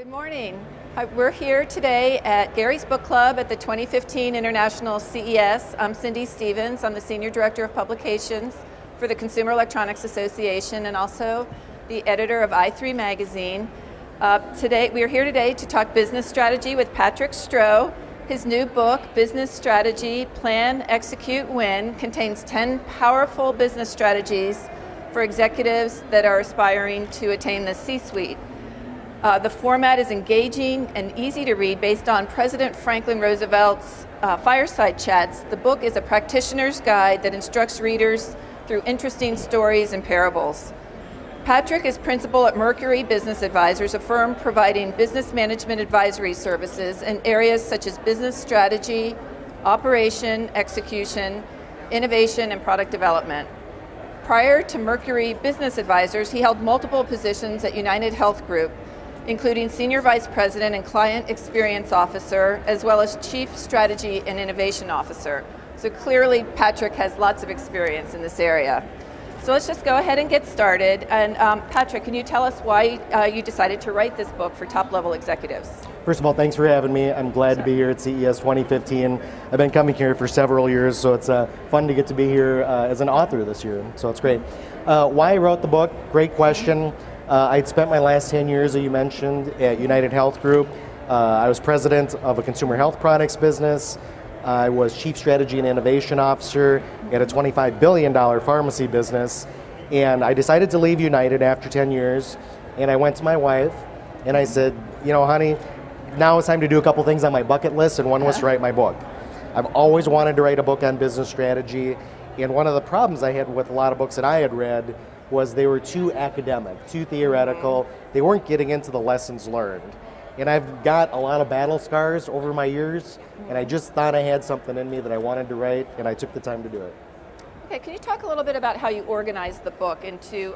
Good morning. We're here today at Gary's Book Club at the 2015 International CES. I'm Cindy Stevens. I'm the Senior Director of Publications for the Consumer Electronics Association and also the editor of i3 Magazine. We are here today to talk business strategy with Patrick Stroh. His new book, Business Strategy, Plan, Execute, Win, contains 10 powerful business strategies for executives that are aspiring to attain the C-suite. The format is engaging and easy to read based on President Franklin Roosevelt's fireside chats. The book is a practitioner's guide that instructs readers through interesting stories and parables. Patrick is principal at Mercury Business Advisors, a firm providing business management advisory services in areas such as business strategy, operation, execution, innovation, and product development. Prior to Mercury Business Advisors, he held multiple positions at United Health Group, including Senior Vice President and Client Experience Officer, as well as Chief Strategy and Innovation Officer. So clearly, Patrick has lots of experience in this area. So let's just go ahead and get started. And Patrick, can you tell us why you decided to write this book for top-level executives? First of all, thanks for having me. I'm glad to be here at CES 2015. I've been coming here for several years, so it's fun to get to be here as an author this year, so it's great. Why I wrote the book, great question. I'd spent my last 10 years, as you mentioned, at United Health Group. I was president of a consumer health products business. I was Chief Strategy and Innovation Officer at a $25 billion pharmacy business. And I decided to leave United after 10 years. And I went to my wife and I said, you know, honey, now it's time to do a couple things on my bucket list, and one was to write my book. I've always wanted to write a book on business strategy. And one of the problems I had with a lot of books that I had read was they were too academic, too theoretical. They weren't getting into the lessons learned. And I've got a lot of battle scars over my years, and I just thought I had something in me that I wanted to write, and I took the time to do it. Okay, can you talk a little bit about how you organize the book into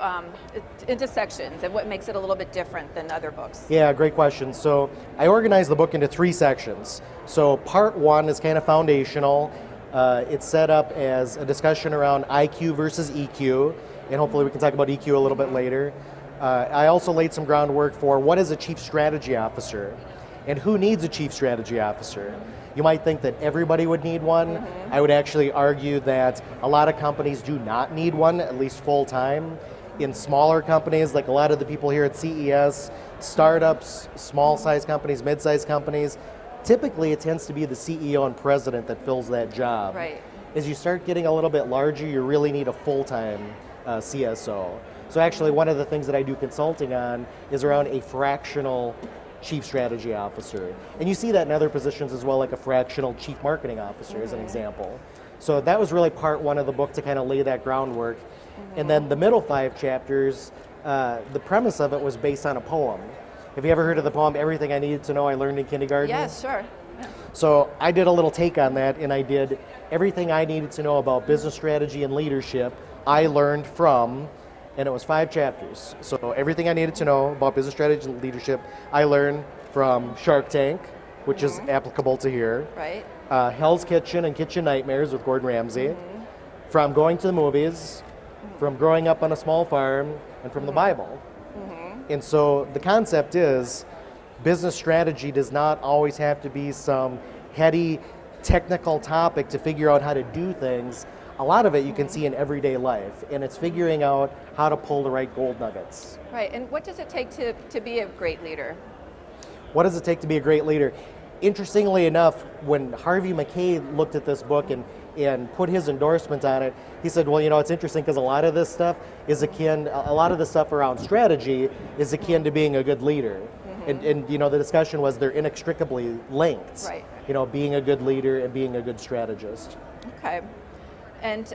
sections and what makes it a little bit different than other books? Yeah, great question. So I organized the book into 3 sections. So part 1 is kind of foundational. It's set up as a discussion around IQ versus EQ, and hopefully we can talk about EQ a little bit later. I also laid some groundwork for what is a chief strategy officer and who needs a chief strategy officer. You might think that everybody would need one. I would actually argue that a lot of companies do not need one, at least full time. In smaller companies, like a lot of the people here at CES, startups, small size companies, mid-sized companies, typically it tends to be the CEO and president that fills that job. Right. As you start getting a little bit larger, you really need a full-time CSO. So actually one of the things that I do consulting on is around a fractional chief strategy officer. And you see that in other positions as well, like a fractional chief marketing officer as an example. So that was really part 1 of the book, to kind of lay that groundwork. And then the middle 5 chapters, the premise of it was based on a poem. Have you ever heard of the poem, Everything I Needed to Know I Learned in Kindergarten? Yes, sure. Yeah. So I did a little take on that, and I did everything I needed to know about business strategy and leadership I learned from, and it was 5 chapters. So everything I needed to know about business strategy and leadership I learned from Shark Tank, which is applicable to here. Right. Hell's Kitchen and Kitchen Nightmares with Gordon Ramsay. From going to the movies, from growing up on a small farm, and from the Bible. And so the concept is business strategy does not always have to be some heady technical topic to figure out how to do things. A lot of it you can see in everyday life, and it's figuring out how to pull the right gold nuggets. Right, and what does it take to be a great leader? What does it take to be a great leader? Interestingly enough, when Harvey Mackay looked at this book and put his endorsement on it, he said, well, you know, it's interesting because a lot of this stuff is a lot of the stuff around strategy is akin to being a good leader. And you know, the discussion was they're inextricably linked. Right. You know, being a good leader and being a good strategist. Okay. And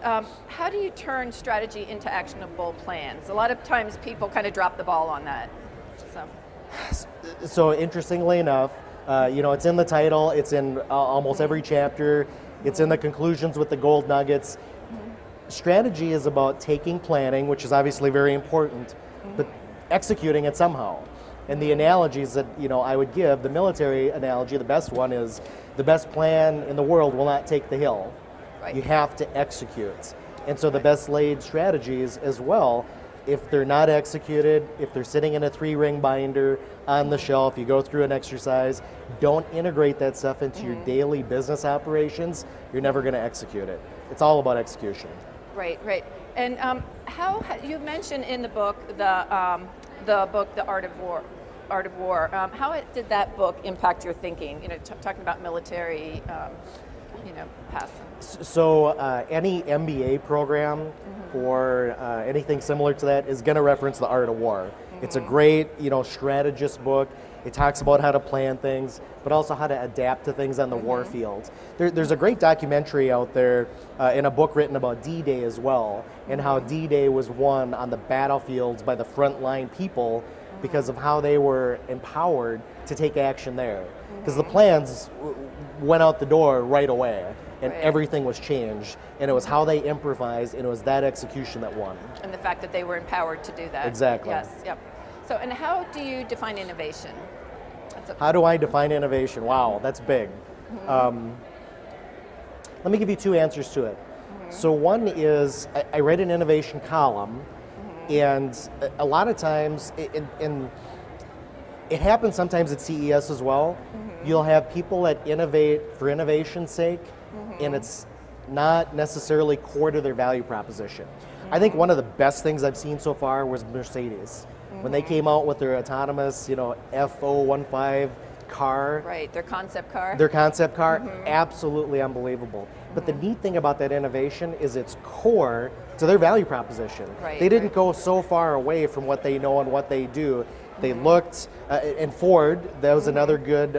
how do you turn strategy into actionable plans? A lot of times people kind of drop the ball on that. So interestingly enough, you know, it's in the title, it's in almost every chapter, it's in the conclusions with the gold nuggets. Strategy is about taking planning, which is obviously very important, but executing it somehow. And the analogies that, you know, I would give, the military analogy, the best one is the best plan in the world will not take the hill. Right. You have to execute. And so the best laid strategies as well if they're not executed, if they're sitting in a 3-ring binder on the shelf, you go through an exercise, don't integrate that stuff into your daily business operations, you're never going to execute it. It's all about execution. Right, right. And how you mentioned in the book The Art of War. How did that book impact your thinking? You know, talking about military, past. So any MBA program or anything similar to that is going to reference The Art of War. It's a great, strategist book. It talks about how to plan things, but also how to adapt to things on the war field. There's a great documentary out there in a book written about D-Day as well, and how D-Day was won on the battlefields by the frontline people because of how they were empowered to take action there. Because the plans went out the door right away, and everything was changed, and it was how they improvised, and it was that execution that won. And the fact that they were empowered to do that. Exactly. Yes, yep. So, and how do you define innovation? How do I define innovation? Wow, that's big. Let me give you 2 answers to it. So one is, I write an innovation column, and a lot of times, and it happens sometimes at CES as well, you'll have people that innovate for innovation's sake, and it's not necessarily core to their value proposition. I think one of the best things I've seen so far was Mercedes. When they came out with their autonomous, F015 car. Right, their concept car. Their concept car, absolutely unbelievable. But the neat thing about that innovation is it's core to their value proposition. Right, they didn't go so far away from what they know and what they do. They looked, and Ford, that was another good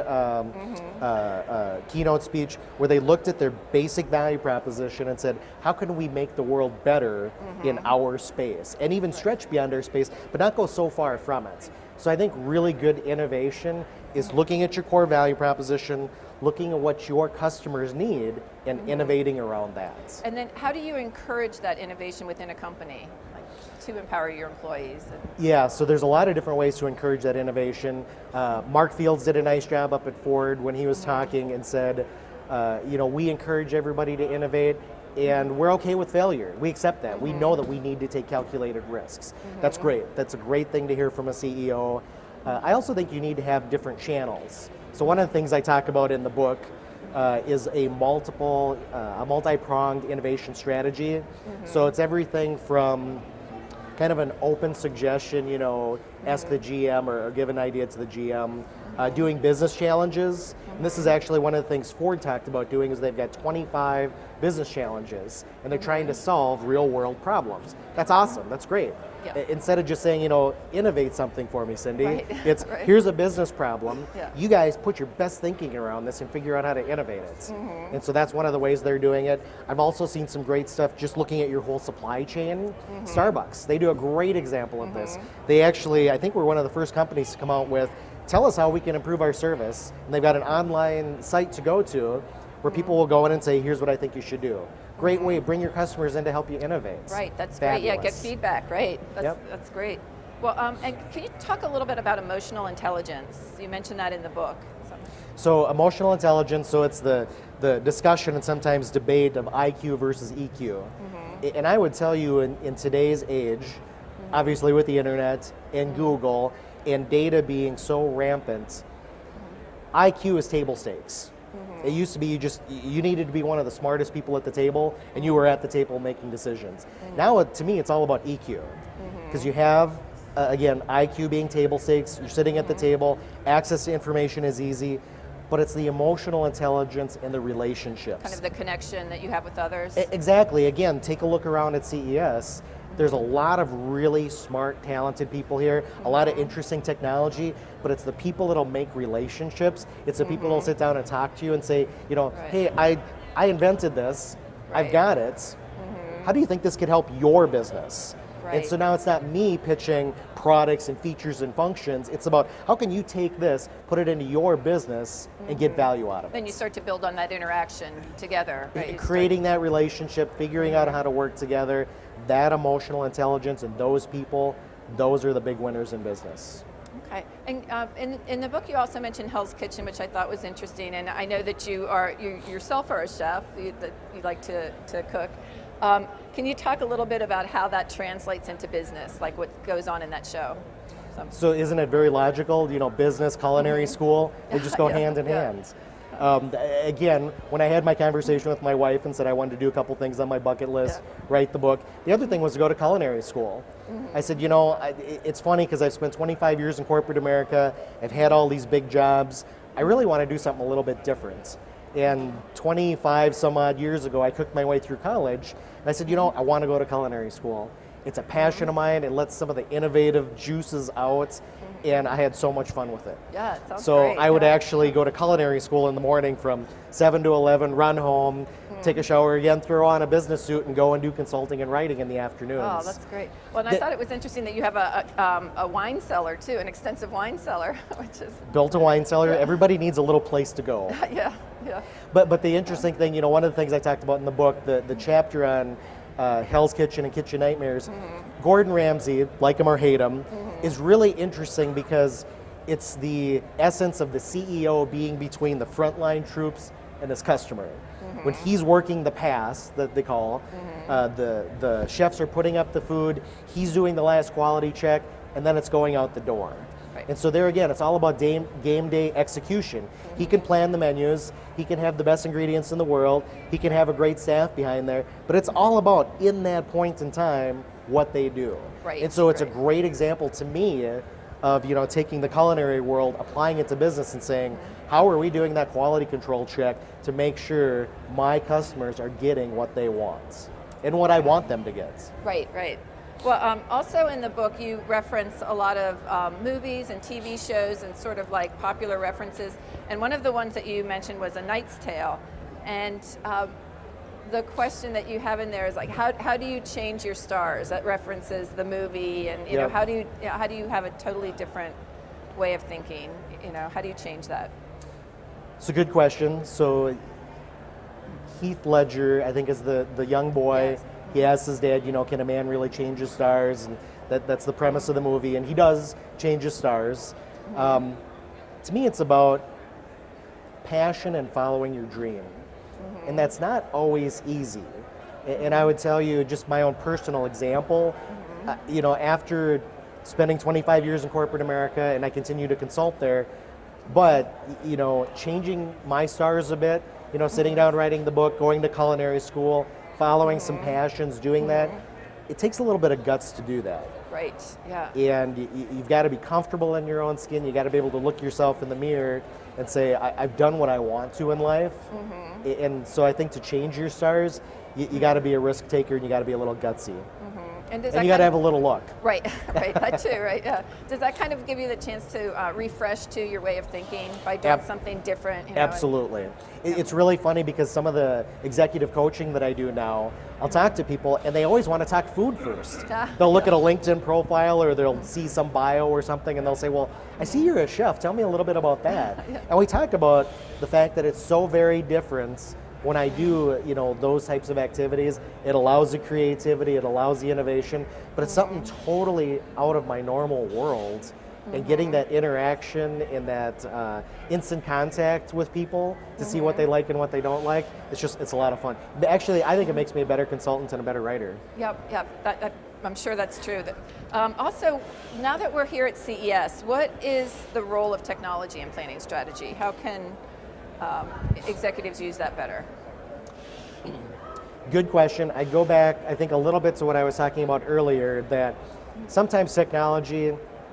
keynote speech, where they looked at their basic value proposition and said, how can we make the world better in our space? And even stretch beyond our space, but not go so far from it. So I think really good innovation is looking at your core value proposition, looking at what your customers need, and innovating around that. And then how do you encourage that innovation within a company, like to empower your employees? Yeah, so there's a lot of different ways to encourage that innovation. Mark Fields did a nice job up at Ford when he was talking and said, we encourage everybody to innovate, and we're okay with failure. We accept that. We know that we need to take calculated risks. That's great. That's a great thing to hear from a CEO. I also think you need to have different channels. So one of the things I talk about in the book is a multi-pronged innovation strategy. So it's everything from kind of an open suggestion, ask the GM or give an idea to the GM, doing business challenges. And this is actually one of the things Ford talked about doing, is they've got 25 business challenges, and they're trying to solve real world problems. That's awesome, that's great. Yeah. Instead of just saying, innovate something for me, Cindy, it's Right. here's a business problem. Yeah. You guys put your best thinking around this and figure out how to innovate it. And so that's one of the ways they're doing it. I've also seen some great stuff just looking at your whole supply chain. Starbucks, they do a great example of this. They actually, I think we're one of the first companies to come out with, tell us how we can improve our service. And they've got an online site to go to where people will go in and say, here's what I think you should do. Great way, bring your customers in to help you innovate. Right, that's Fabulous. great. Yeah, get feedback, right. Yep. That's great. Well, and can you talk a little bit about emotional intelligence? You mentioned that in the book. So emotional intelligence, so it's the discussion and sometimes debate of IQ versus EQ. And I would tell you in today's age, obviously with the internet and Google and data being so rampant, IQ is table stakes. It used to be you needed to be one of the smartest people at the table, and you were at the table making decisions. Now, to me, it's all about EQ, because you have, again, IQ being table stakes, you're sitting at the table, access to information is easy, but it's the emotional intelligence and the relationships. Kind of the connection that you have with others. Exactly. Again, take a look around at CES. There's a lot of really smart, talented people here, a lot of interesting technology, but it's the people that'll make relationships. It's the people that'll sit down and talk to you and say, hey, I invented this, I've got it. How do you think this could help your business? Right. And so now it's not me pitching products and features and functions, it's about how can you take this, put it into your business, and get value out of it. Then you start to build on that interaction together. Right? Creating that relationship, figuring out how to work together, that emotional intelligence and those people, those are the big winners in business. Okay, and in the book you also mentioned Hell's Kitchen, which I thought was interesting, and I know that you yourself are a chef, that you like to cook. Can you talk a little bit about how that translates into business, like what goes on in that show? So isn't it very logical? You know, business, culinary school, they just go Yeah, hand in yeah. hand. Again, when I had my conversation with my wife and said I wanted to do a couple things on my bucket list, write the book, the other thing was to go to culinary school. I said, you know, it's funny because I've spent 25 years in corporate America, I've had all these big jobs, I really want to do something a little bit different. And 25 some odd years ago, I cooked my way through college, and I said, you know, I want to go to culinary school. It's a passion of mine, it lets some of the innovative juices out, and I had so much fun with it. Yeah, it sounds So great. I would yeah. actually go to culinary school in the morning from 7 to 11, run home, take a shower again, throw on a business suit, and go and do consulting and writing in the afternoons. Oh, that's great. Well, and I thought it was interesting that you have a wine cellar too, an extensive wine cellar, which is Built a wine cellar. Everybody needs a little place to go. yeah. But the interesting thing, you know, one of the things I talked about in the book, the chapter on Hell's Kitchen and Kitchen Nightmares, Gordon Ramsay, like him or hate him, is really interesting because it's the essence of the CEO being between the frontline troops and his customer. When he's working the pass, that they call, the chefs are putting up the food, he's doing the last quality check, and then it's going out the door. Right. And so there again, it's all about game day execution. He can plan the menus, he can have the best ingredients in the world, he can have a great staff behind there, but it's all about, in that point in time, what they do. Right, And so it's a right. great example to me of, you know, taking the culinary world, applying it to business and saying, how are we doing that quality control check to make sure my customers are getting what they want and what I want them to get? Right. Well, also in the book, you reference a lot of movies and TV shows and sort of like popular references. And one of the ones that you mentioned was A Knight's Tale. And the question that you have in there is like, how do you change your stars? That references the movie, and you know, how do you have a totally different way of thinking? You know, how do you change that? It's a good question. So Heath Ledger, I think, is the young boy. Yes. He asks his dad, you know, can a man really change his stars? And that's the premise of the movie, and he does change his stars. To me, it's about passion and following your dream. And that's not always easy. And I would tell you just my own personal example, you know, after spending 25 years in corporate America, and I continue to consult there, but, you know, changing my stars a bit, you know, sitting down, writing the book, going to culinary school, following some passions, doing that, it takes a little bit of guts to do that. Right. Yeah. And you've got to be comfortable in your own skin. You got to be able to look yourself in the mirror and say, I've done what I want to in life. And so I think to change your stars, you got to be a risk taker, and you got to be a little gutsy. And does And that you got to kind have of- a little luck. Right, that too, right, yeah. Does that kind of give you the chance to refresh to your way of thinking by doing something different? You know, Absolutely. It's really funny because some of the executive coaching that I do now, I'll talk to people and they always want to talk food first. They'll look at a LinkedIn profile or they'll see some bio or something and they'll say, well, I see you're a chef. Tell me a little bit about that. And we talk about the fact that it's so very different when I do, you know, those types of activities. It allows the creativity, it allows the innovation, but it's something totally out of my normal world. And getting that interaction and that instant contact with people to see what they like and what they don't like, it's a lot of fun. But actually, I think it makes me a better consultant and a better writer. Yep. I'm sure that's true. Also, now that we're here at CES, what is the role of technology in planning strategy? How can executives use that better? Good question. I go back, I think, a little bit to what I was talking about earlier, that sometimes technology,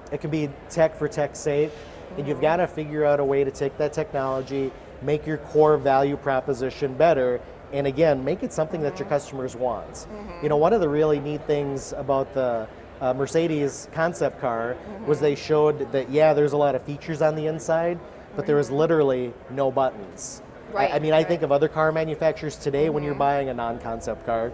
it can be tech for tech's sake, and you've got to figure out a way to take that technology, make your core value proposition better, and again, make it something that your customers want. You know, one of the really neat things about the Mercedes concept car was they showed that, yeah, there's a lot of features on the inside, but there was literally no buttons. Right. I mean, I think of other car manufacturers today when you're buying a non-concept car,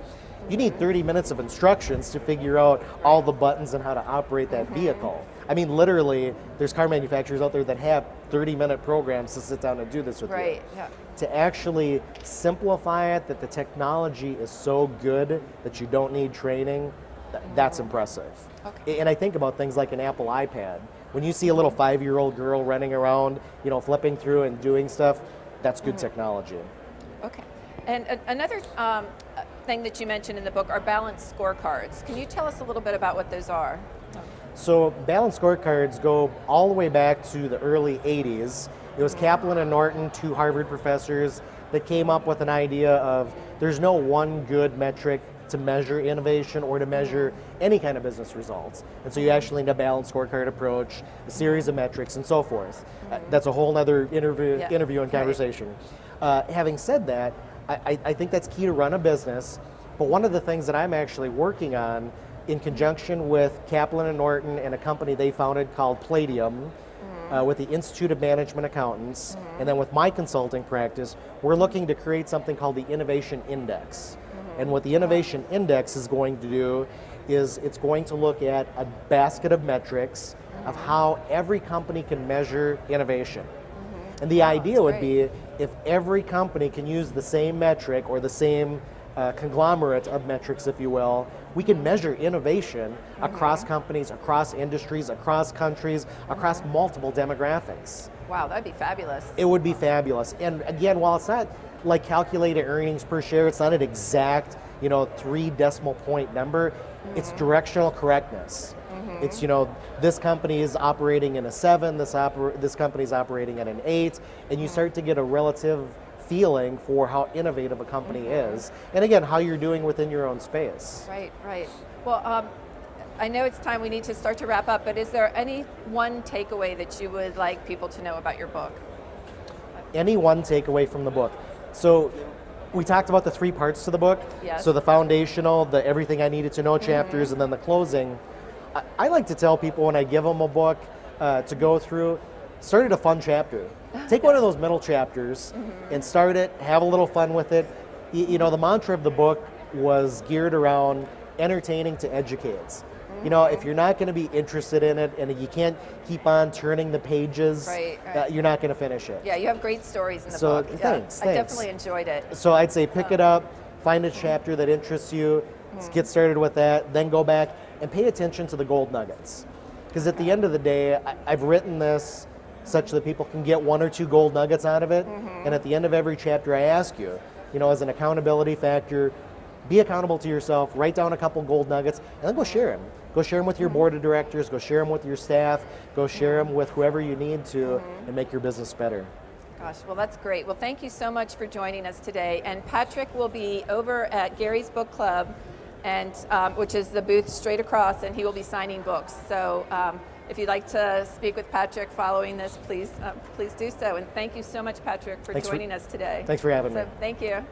you need 30 minutes of instructions to figure out all the buttons and how to operate that vehicle. I mean, literally, there's car manufacturers out there that have 30-minute programs to sit down and do this with you. Right, yeah. To actually simplify it, that the technology is so good that you don't need training, that's impressive. Okay. And I think about things like an Apple iPad. When you see a little 5-year-old girl running around, you know, flipping through and doing stuff, that's good technology. Okay. And another thing that you mentioned in the book are balanced scorecards. Can you tell us a little bit about what those are? So balanced scorecards go all the way back to the early 80s. It was Kaplan and Norton, two Harvard professors, that came up with an idea of there's no one good metric to measure innovation or to measure any kind of business results. And so you actually need a balanced scorecard approach, a series of metrics, and so forth. That's a whole other interview and conversation. Having said that, I think that's key to run a business, but one of the things that I'm actually working on in conjunction with Kaplan and Norton and a company they founded called Palladium, with the Institute of Management Accountants, and then with my consulting practice, we're looking to create something called the Innovation Index. And what the Innovation Index is going to do is it's going to look at a basket of metrics of how every company can measure innovation. And the idea would be if every company can use the same metric or the same conglomerate of metrics, if you will, we can measure innovation across companies, across industries, across countries, across multiple demographics. Wow, that'd be fabulous. It would be fabulous. And again, while it's not like calculated earnings per share, it's not an exact, 3 decimal point number, it's directional correctness. It's, this company is operating in a 7, this company is operating at an 8, and you start to get a relative feeling for how innovative a company is, and again, how you're doing within your own space. Right. Well, I know it's time we need to start to wrap up, but is there any one takeaway that you would like people to know about your book? Any one takeaway from the book? So we talked about the 3 parts to the book. Yes. So the foundational, the everything I needed to know chapters, and then the closing. I like to tell people when I give them a book to go through, start at a fun chapter. Take one of those middle chapters and start it, have a little fun with it. The mantra of the book was geared around entertaining to educate. If you're not going to be interested in it and you can't keep on turning the pages, you're not going to finish it. Yeah, you have great stories in the book. Thanks. I definitely enjoyed it. So I'd say pick it up, find a chapter that interests you, get started with that, then go back and pay attention to the gold nuggets. Because at the end of the day, I've written this such that people can get 1 or 2 gold nuggets out of it. And at the end of every chapter, I ask you, as an accountability factor, be accountable to yourself, write down a couple gold nuggets, and then go share them. Go share them with your board of directors, go share them with your staff, go share them with whoever you need to, and make your business better. Gosh, well, that's great. Well, thank you so much for joining us today. And Patrick will be over at Gary's Book Club, and which is the booth straight across, and he will be signing books. So if you'd like to speak with Patrick following this, please do so. And thank you so much, Patrick, for joining us today. Thanks for having me. Thank you.